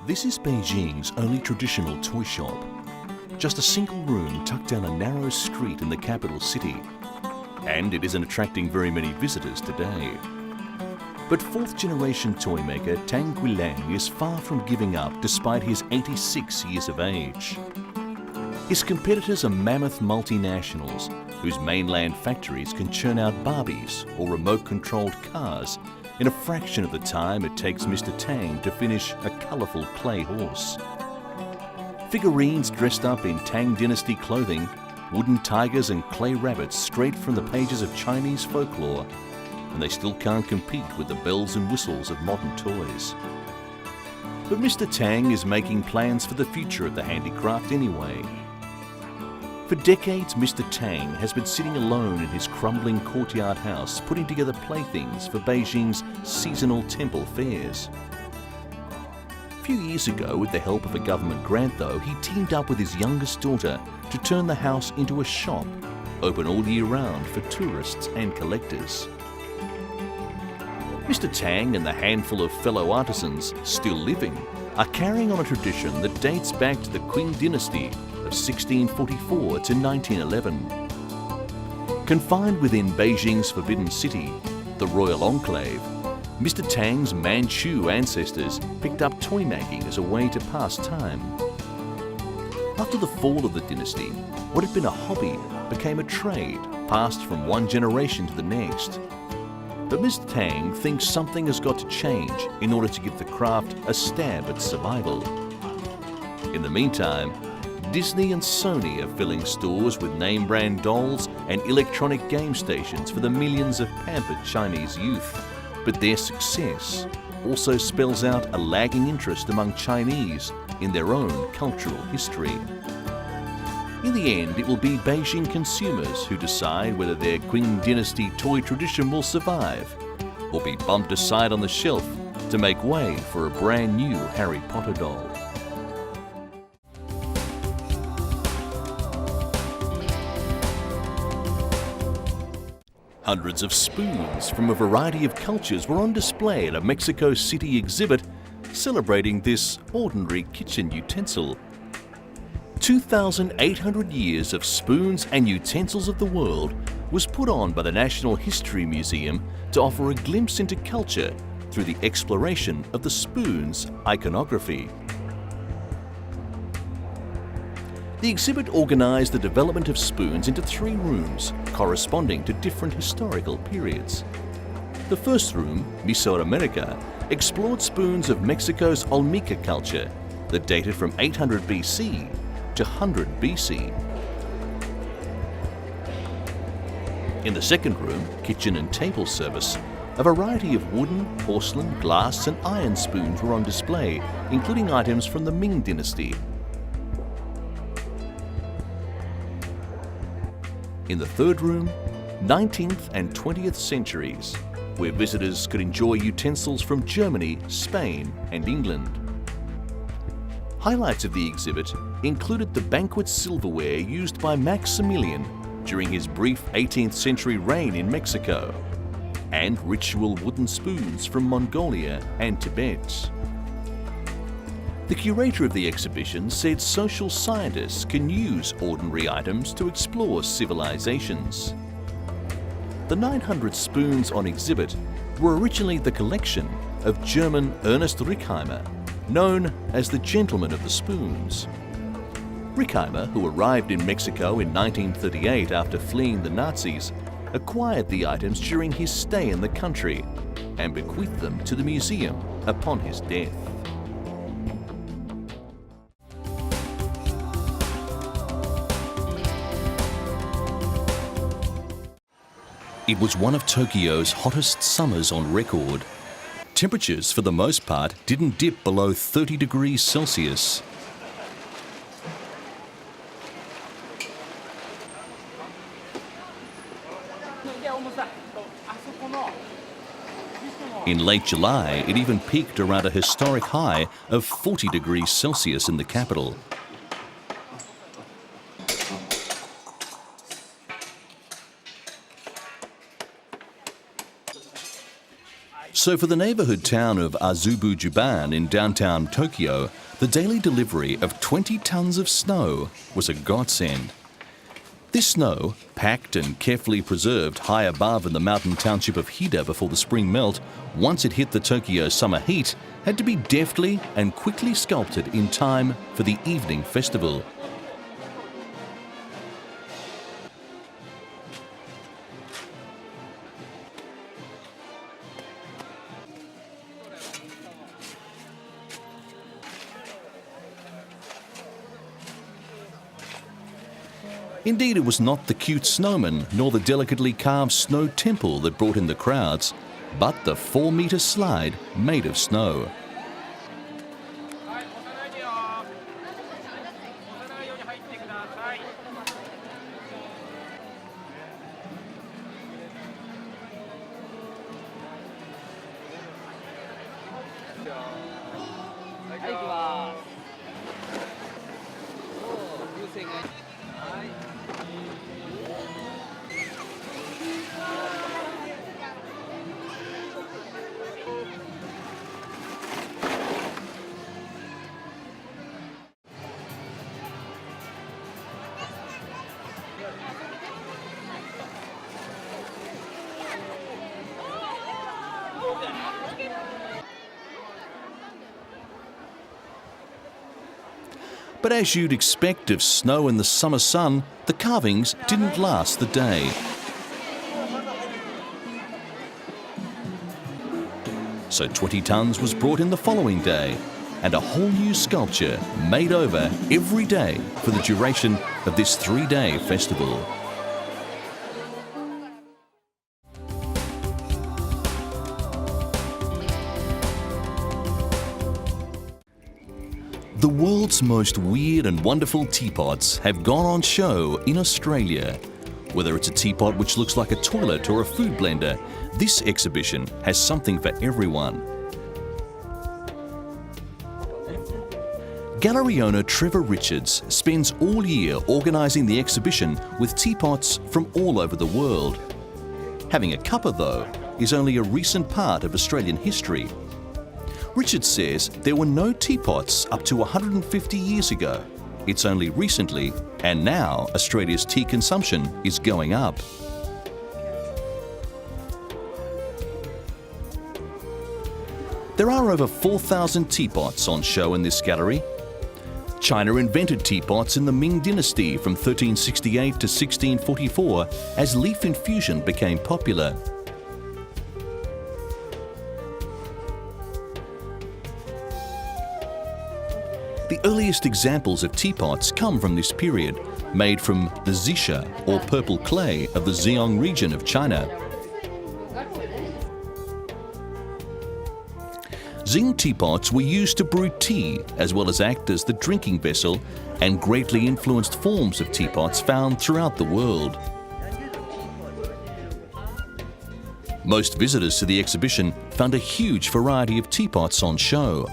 This is Beijing's only traditional toy shop. Just a single room tucked down a narrow street in the capital city. And it isn't attracting very many visitors today. But fourth generation toy maker Tang Guilang is far from giving up despite his 86 years of age. His competitors are mammoth multinationals whose mainland factories can churn out Barbies or remote-controlled cars in a fraction of the time it takes Mr. Tang to finish a colourful clay horse. Figurines dressed up in Tang dynasty clothing, wooden tigers and clay rabbits straight from the pages of Chinese folklore, and they still can't compete with the bells and whistles of modern toys. But Mr. Tang is making plans for the future of the handicraft anyway. For decades, Mr. Tang has been sitting alone in his crumbling courtyard house putting together playthings for Beijing's seasonal temple fairs. A few years ago, with the help of a government grant though, he teamed up with his youngest daughter to turn the house into a shop, open all year round for tourists and collectors. Mr. Tang and the handful of fellow artisans still living are carrying on a tradition that dates back to the Qing dynasty of 1644 to 1911. Confined within Beijing's Forbidden City, the Royal Enclave, Mr. Tang's Manchu ancestors picked up toy making as a way to pass time. After the fall of the dynasty, what had been a hobby became a trade passed from one generation to the next. But Mr. Tang thinks something has got to change in order to give the craft a stab at survival. In the meantime, Disney and Sony are filling stores with name-brand dolls and electronic game stations for the millions of pampered Chinese youth. But their success also spells out a lagging interest among Chinese in their own cultural history. In the end, it will be Beijing consumers who decide whether their Qing dynasty toy tradition will survive or be bumped aside on the shelf to make way for a brand new Harry Potter doll. Hundreds of spoons from a variety of cultures were on display at a Mexico City exhibit celebrating this ordinary kitchen utensil. 2,800 years of spoons and utensils of the world was put on by the National History Museum to offer a glimpse into culture through the exploration of the spoon's iconography. The exhibit organised the development of spoons into 3 rooms corresponding to different historical periods. The first room, Mesoamerica, explored spoons of Mexico's Olmeca culture that dated from 800 BC to 100 BC. In the second room, kitchen and table service, a variety of wooden, porcelain, glass and iron spoons were on display, including items from the Ming dynasty. In the third room, 19th and 20th centuries, where visitors could enjoy utensils from Germany, Spain and England. Highlights of the exhibit included the banquet silverware used by Maximilian during his brief 18th century reign in Mexico, and ritual wooden spoons from Mongolia and Tibet. The curator of the exhibition said social scientists can use ordinary items to explore civilizations. The 900 spoons on exhibit were originally the collection of German Ernest Rickheimer, known as the Gentleman of the Spoons. Rickheimer, who arrived in Mexico in 1938 after fleeing the Nazis, acquired the items during his stay in the country and bequeathed them to the museum upon his death. It was one of Tokyo's hottest summers on record. Temperatures, for the most part, didn't dip below 30 degrees Celsius. In late July, it even peaked around a historic high of 40 degrees Celsius in the capital. So for the neighborhood town of Azubu-Juban in downtown Tokyo, the daily delivery of 20 tons of snow was a godsend. This snow, packed and carefully preserved high above in the mountain township of Hida before the spring melt, once it hit the Tokyo summer heat, had to be deftly and quickly sculpted in time for the evening festival. Indeed, it was not the cute snowman nor the delicately carved snow temple that brought in the crowds, but the 4-metre slide made of snow. But as you'd expect of snow in the summer sun, the carvings didn't last the day. So 20 tons was brought in the following day, and a whole new sculpture made over every day for the duration of this 3-day festival. The world's most weird and wonderful teapots have gone on show in Australia. Whether it's a teapot which looks like a toilet or a food blender, this exhibition has something for everyone. Gallery owner Trevor Richards spends all year organising the exhibition with teapots from all over the world. Having a cuppa, though, is only a recent part of Australian history. Richard says there were no teapots up to 150 years ago. It's only recently, and now Australia's tea consumption is going up. There are over 4,000 teapots on show in this gallery. China invented teapots in the Ming dynasty from 1368 to 1644 as leaf infusion became popular. The earliest examples of teapots come from this period, made from the xisha or purple clay of the Zhejiang region of China. Qing teapots were used to brew tea as well as act as the drinking vessel, and greatly influenced forms of teapots found throughout the world. Most visitors to the exhibition found a huge variety of teapots on show.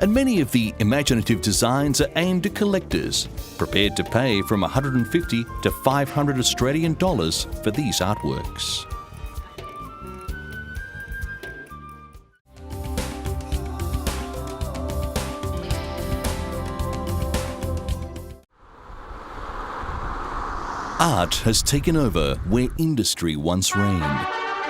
And many of the imaginative designs are aimed at collectors, prepared to pay from $150 to $500 Australian dollars for these artworks. Art has taken over where industry once reigned.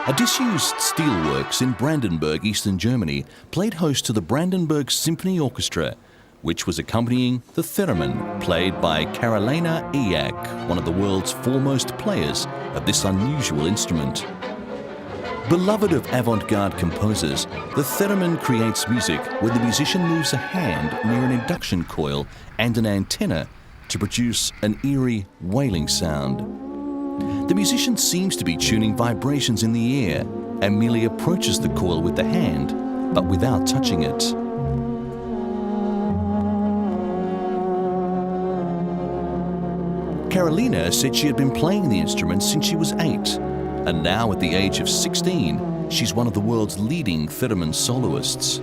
A disused steelworks in Brandenburg, eastern Germany, played host to the Brandenburg Symphony Orchestra, which was accompanying the theremin played by Carolina Eyak, one of the world's foremost players of this unusual instrument. Beloved of avant-garde composers, the theremin creates music where the musician moves a hand near an induction coil and an antenna to produce an eerie, wailing sound. The musician seems to be tuning vibrations in the air and merely approaches the coil with the hand, but without touching it. Carolina said she had been playing the instrument since she was 8, and now at the age of 16, she's one of the world's leading theremin soloists.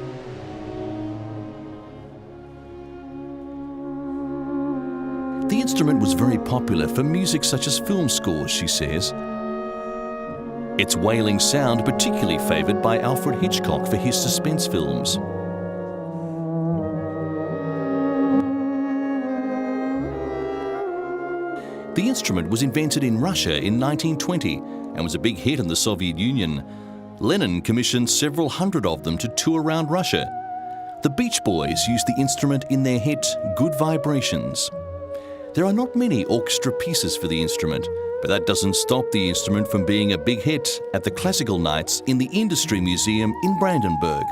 The instrument was very popular for music such as film scores, she says. its wailing sound particularly favoured by Alfred Hitchcock for his suspense films. The instrument was invented in Russia in 1920 and was a big hit in the Soviet Union. Lenin commissioned several hundred of them to tour around Russia. The Beach Boys used the instrument in their hit Good Vibrations. There are not many orchestra pieces for the instrument, but that doesn't stop the instrument from being a big hit at the Classical Nights in the Industry Museum in Brandenburg,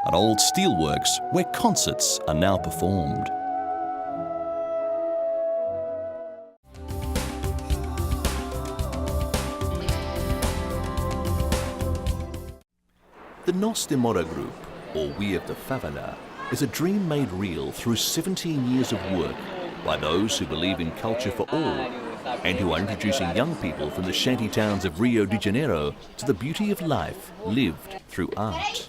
an old steelworks where concerts are now performed. The Nos de Mora group, or We of the Favela, is a dream made real through 17 years of work by those who believe in culture for all and who are introducing young people from the shanty towns of Rio de Janeiro to the beauty of life lived through art.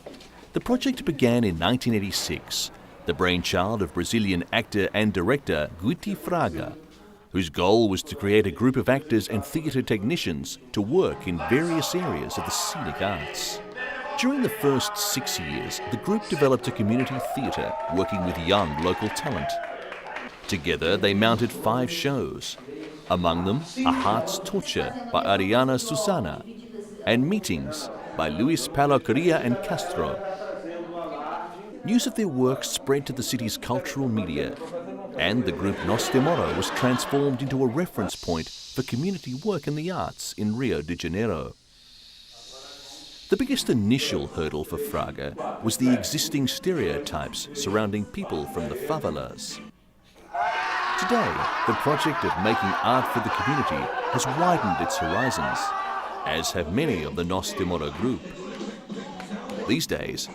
The project began in 1986, the brainchild of Brazilian actor and director Guti Fraga, whose goal was to create a group of actors and theatre technicians to work in various areas of the scenic arts. During the first 6 years, the group developed a community theatre working with young local talent. Together, they mounted 5 shows, among them A Heart's Torture by Ariana Susana and Meetings by Luis Paulo Correa and Castro. News of their work spread to the city's cultural media, and the group Nos de Mora was transformed into a reference point for community work in the arts in Rio de Janeiro. The biggest initial hurdle for Fraga was the existing stereotypes surrounding people from the favelas. Today, the project of making art for the community has widened its horizons, as have many of the Nos de Mora group. These days,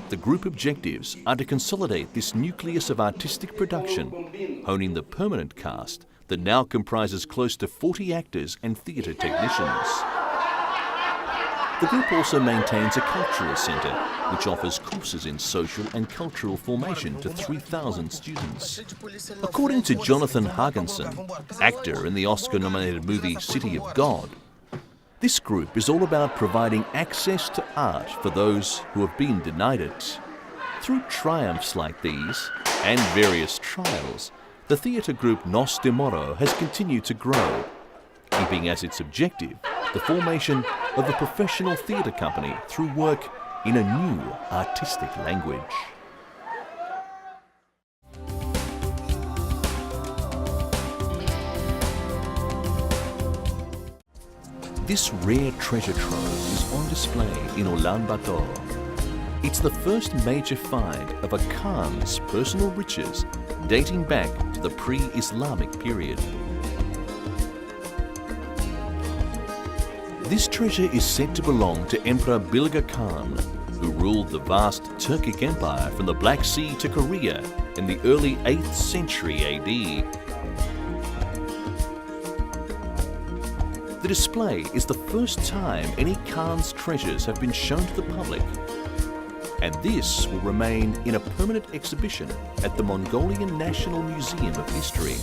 the group objectives are to consolidate this nucleus of artistic production, honing the permanent cast that now comprises close to 40 actors and theatre technicians. The group also maintains a cultural centre, which offers courses in social and cultural formation to 3,000 students. According to Jonathan Hagensen, actor in the Oscar-nominated movie City of God, this group is all about providing access to art for those who have been denied it. Through triumphs like these, and various trials, the theatre group Nos de Mora has continued to grow, keeping as its objective the formation of a professional theatre company through work in a new artistic language. This rare treasure trove is on display in Ulaanbaatar. It's the first major find of a Khan's personal riches dating back to the pre-Islamic period. This treasure is said to belong to Emperor Bilge Khan, who ruled the vast Turkic Empire from the Black Sea to Korea in the early 8th century AD. The display is the first time any Khan's treasures have been shown to the public, and this will remain in a permanent exhibition at the Mongolian National Museum of History.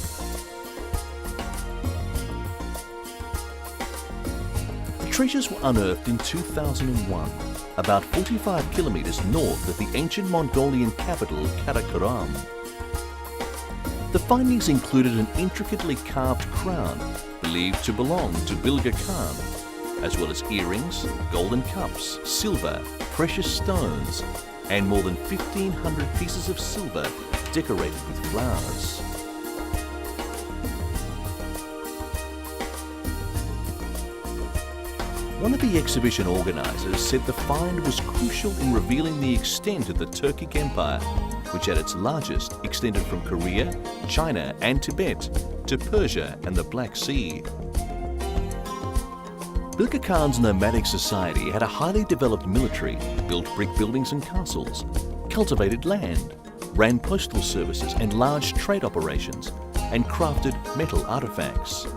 The treasures were unearthed in 2001, about 45 kilometers north of the ancient Mongolian capital Karakoram. The findings included an intricately carved crown believed to belong to Bilge Khan, as well as earrings, golden cups, silver, precious stones, and more than 1,500 pieces of silver decorated with flowers. One of the exhibition organisers said the find was crucial in revealing the extent of the Turkic Empire, which at its largest extended from Korea, China and Tibet to Persia and the Black Sea. Bilge Khan's nomadic society had a highly developed military, built brick buildings and castles, cultivated land, ran postal services and large trade operations, and crafted metal artefacts.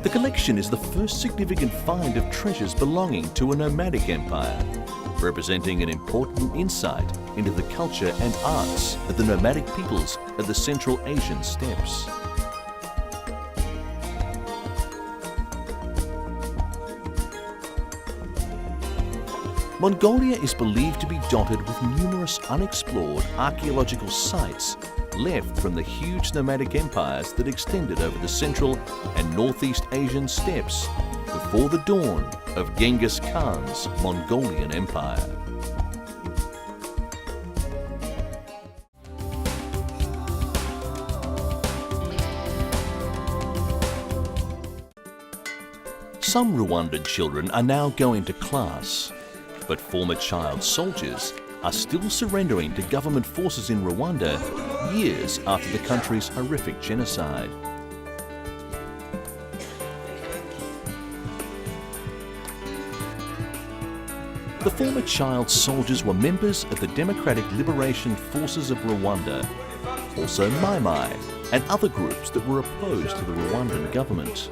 The collection is the first significant find of treasures belonging to a nomadic empire, representing an important insight into the culture and arts of the nomadic peoples of the Central Asian steppes. Mongolia is believed to be dotted with numerous unexplored archaeological sites left from the huge nomadic empires that extended over the Central and Northeast Asian steppes before the dawn of Genghis Khan's Mongolian Empire. Some Rwandan children are now going to class, but former child soldiers are still surrendering to government forces in Rwanda years after the country's horrific genocide. The former child soldiers were members of the Democratic Liberation Forces of Rwanda, also Mai Mai, and other groups that were opposed to the Rwandan government.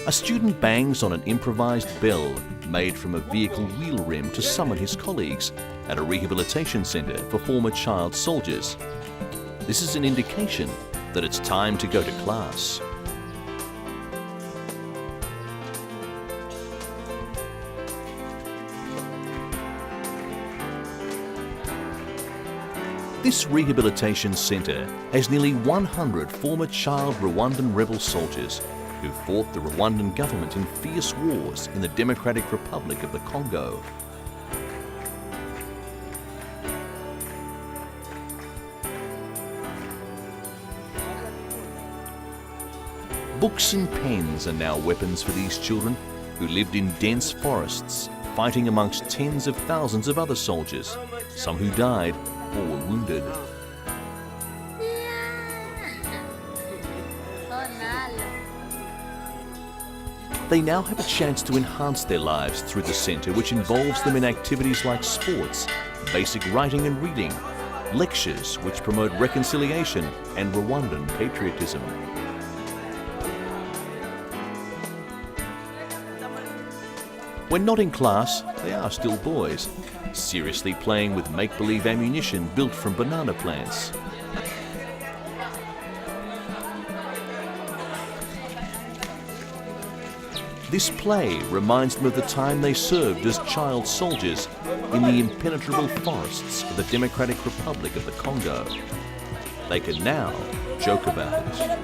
A student bangs on an improvised bell made from a vehicle wheel rim to summon his colleagues at a rehabilitation centre for former child soldiers. This is an indication that it's time to go to class. This rehabilitation centre has nearly 100 former child Rwandan rebel soldiers who fought the Rwandan government in fierce wars in the Democratic Republic of the Congo. Books and pens are now weapons for these children who lived in dense forests, fighting amongst tens of thousands of other soldiers, some who died or were wounded. They now have a chance to enhance their lives through the centre, which involves them in activities like sports, basic writing and reading, lectures which promote reconciliation and Rwandan patriotism. When not in class, they are still boys, seriously playing with make-believe ammunition built from banana plants. This play reminds them of the time they served as child soldiers in the impenetrable forests of the Democratic Republic of the Congo. They can now joke about it.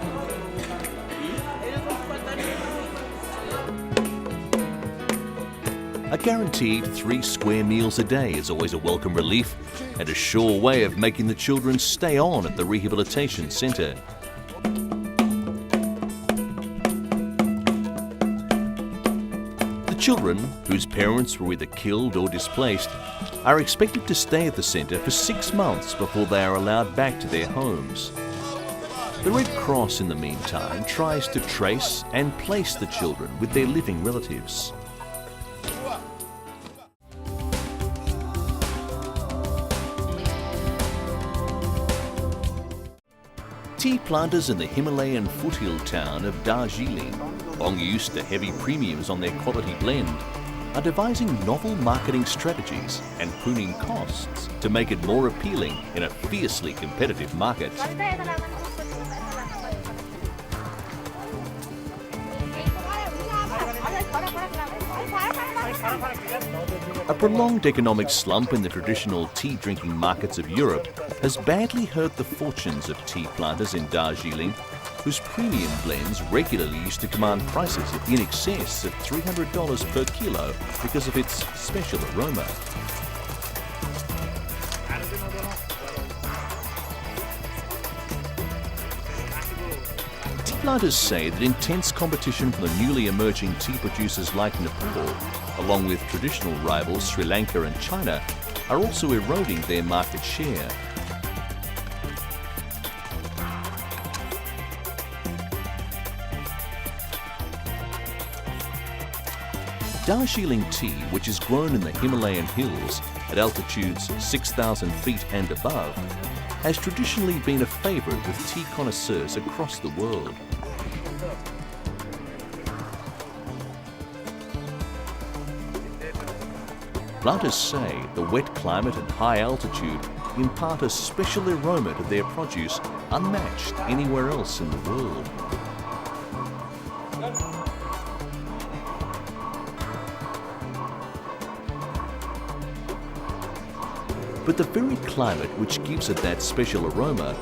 A guaranteed 3 square meals a day is always a welcome relief and a sure way of making the children stay on at the rehabilitation centre. The children, whose parents were either killed or displaced, are expected to stay at the centre for 6 months before they are allowed back to their homes. The Red Cross, in the meantime, tries to trace and place the children with their living relatives. Tea planters in the Himalayan foothill town of Darjeeling, long used to heavy premiums on their quality blend, are devising novel marketing strategies and pruning costs to make it more appealing in a fiercely competitive market. A prolonged economic slump in the traditional tea-drinking markets of Europe has badly hurt the fortunes of tea planters in Darjeeling, whose premium blends regularly used to command prices in excess of $300 per kilo because of its special aroma. Tea planters say that intense competition from the newly emerging tea producers like Nepal, along with traditional rivals Sri Lanka and China, are also eroding their market share. Darjeeling tea, which is grown in the Himalayan hills at altitudes 6,000 feet and above, has traditionally been a favourite with tea connoisseurs across the world. Planters say the wet climate and high altitude impart a special aroma to their produce unmatched anywhere else in the world. But the very climate which gives it that special aroma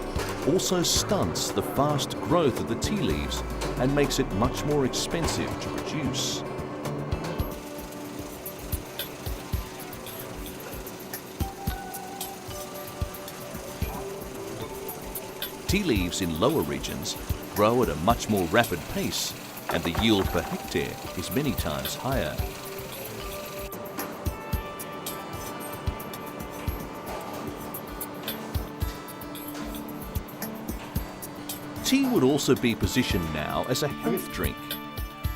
also stunts the fast growth of the tea leaves and makes it much more expensive to produce. Tea leaves in lower regions grow at a much more rapid pace, and the yield per hectare is many times higher. Tea would also be positioned now as a health drink,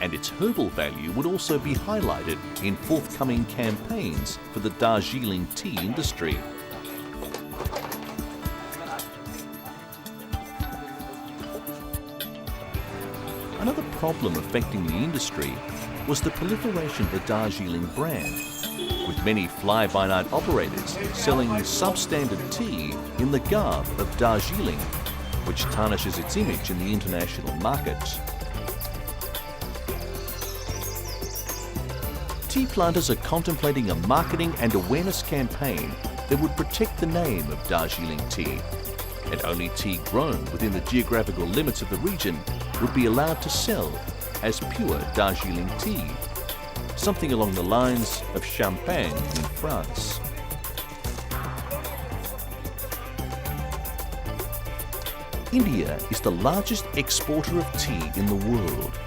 and its herbal value would also be highlighted in forthcoming campaigns for the Darjeeling tea industry. Another problem affecting the industry was the proliferation of the Darjeeling brand, with many fly-by-night operators selling substandard tea in the garb of Darjeeling, which tarnishes its image in the international market. Tea planters are contemplating a marketing and awareness campaign that would protect the name of Darjeeling tea, and only tea grown within the geographical limits of the region would be allowed to sell as pure Darjeeling tea, something along the lines of champagne in France. India is the largest exporter of tea in the world.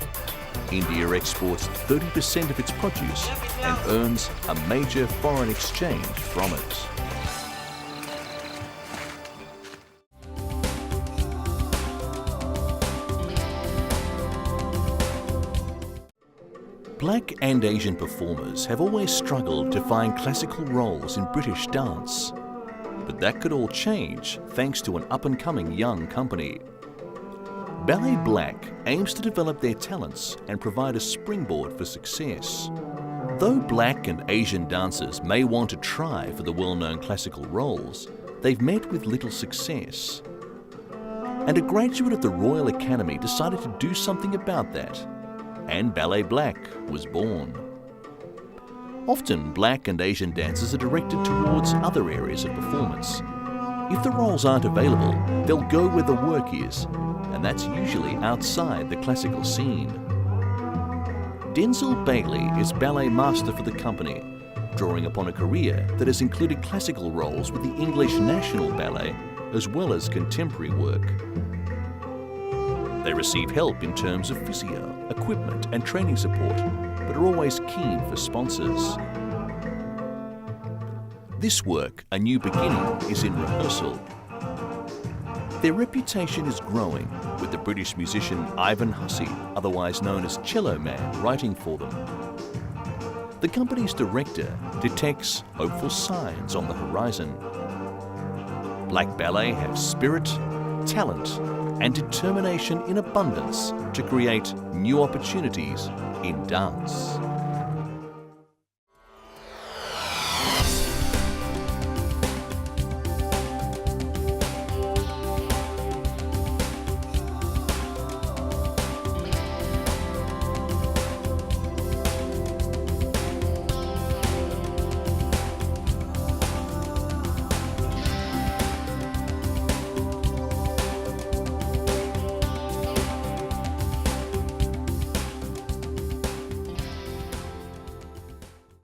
India exports 30% of its produce and earns a major foreign exchange from it. Black and Asian performers have always struggled to find classical roles in British dance. But that could all change thanks to an up-and-coming young company. Ballet Black aims to develop their talents and provide a springboard for success. Though Black and Asian dancers may want to try for the well-known classical roles, they've met with little success. And a graduate of the Royal Academy decided to do something about that, and Ballet Black was born. Often, Black and Asian dancers are directed towards other areas of performance. If the roles aren't available, they'll go where the work is, and that's usually outside the classical scene. Denzel Bailey is ballet master for the company, drawing upon a career that has included classical roles with the English National Ballet, as well as contemporary work. They receive help in terms of physio, equipment and training support, but are always keen for sponsors. This work, A New Beginning, is in rehearsal. Their reputation is growing, with the British musician Ivan Hussey, otherwise known as Cello Man, writing for them. The company's director detects hopeful signs on the horizon. Black Ballet have spirit, talent, and determination in abundance to create new opportunities in dance.